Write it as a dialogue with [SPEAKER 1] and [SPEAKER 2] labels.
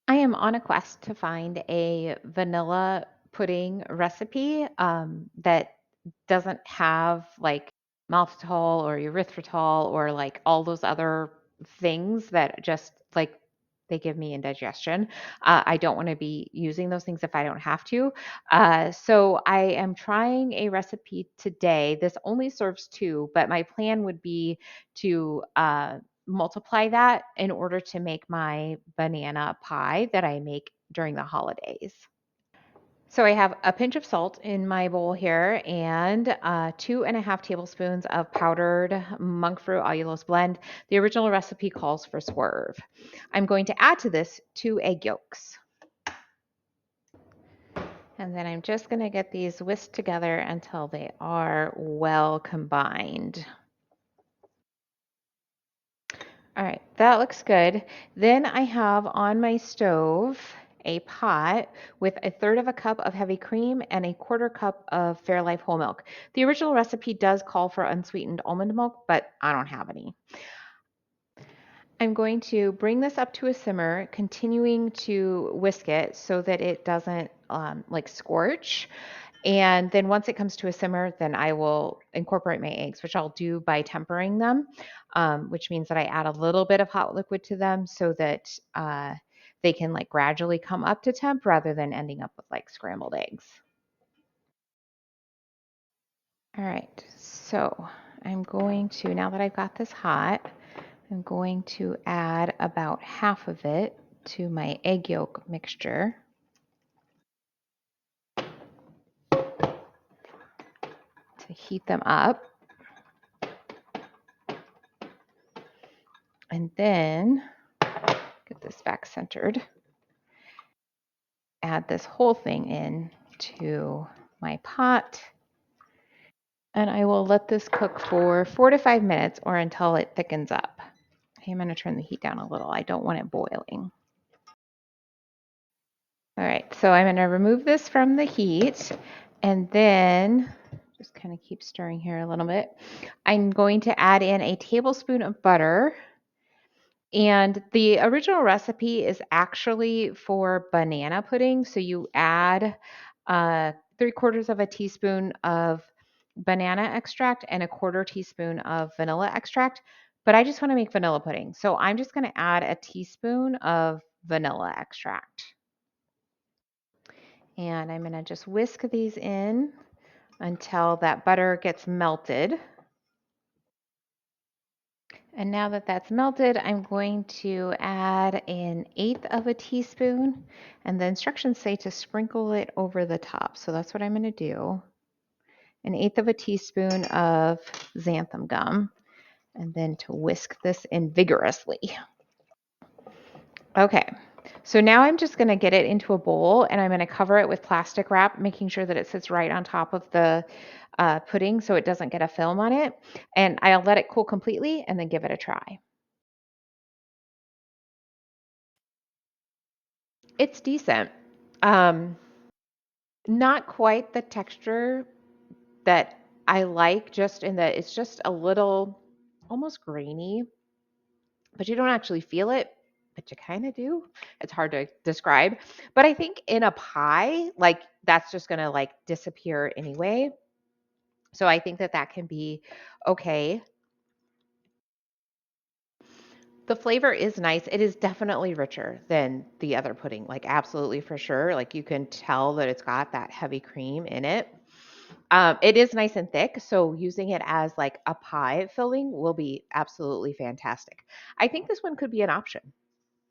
[SPEAKER 1] I am on a quest to find a vanilla pudding recipe that doesn't have like maltitol or erythritol or like all those other things that just like they give me indigestion. I don't want to be using those things if I don't have to. So I am trying a recipe today. This only serves two, but my plan would be to multiply that in order to make my banana pie that I make during the holidays. So I have a pinch of salt in my bowl here and 2.5 tablespoons of powdered monk fruit allulose blend. The original recipe calls for swerve. I'm going to add to this 2 egg yolks. And then I'm just going to get these whisked together until they are well combined. All right, that looks good. Then I have on my stove a pot with 1/3 cup of heavy cream and 1/4 cup of Fairlife whole milk. The original recipe does call for unsweetened almond milk, but I don't have any. I'm going to bring this up to a simmer, continuing to whisk it so that it doesn't like scorch. And then once it comes to a simmer, then I will incorporate my eggs, which I'll do by tempering them, which means that I add a little bit of hot liquid to them so that they can like gradually come up to temp rather than ending up with like scrambled eggs. All right, so I'm going to, now that I've got this hot, I'm going to add about half of it to my egg yolk mixture. To heat them up. And then get this back centered. Add this whole thing in to my pot. And I will let this cook for 4 to 5 minutes or until it thickens up. Okay, I'm going to turn the heat down a little. I don't want it boiling. All right, so I'm going to remove this from the heat and then just kind of keep stirring here a little bit. I'm going to add in a tablespoon of butter. And the original recipe is actually for banana pudding. So you add 3/4 of a teaspoon of banana extract and 1/4 teaspoon of vanilla extract. But I just want to make vanilla pudding. So I'm just going to add a teaspoon of vanilla extract. And I'm going to just whisk these in until that butter gets melted. And now that that's melted, I'm going to add 1/8 of a teaspoon, and the instructions say to sprinkle it over the top. So that's what I'm going to do. 1/8 of a teaspoon of xanthan gum, and then to whisk this in vigorously. Okay, so now I'm just going to get it into a bowl and I'm going to cover it with plastic wrap, making sure that it sits right on top of the pudding so it doesn't get a film on it. And I'll let it cool completely and then give it a try. It's decent. Um, Not quite the texture that I like, just in that it's just a little almost grainy, but you don't actually feel it, but you kind of do. It's hard to describe. But I think in a pie, like that's just going to like disappear anyway. So I think that that can be okay. The flavor is nice. It is definitely richer than the other pudding, like absolutely for sure. Like you can tell that it's got that heavy cream in it. It is nice and thick, so using it as like a pie filling will be absolutely fantastic. I think this one could be an option.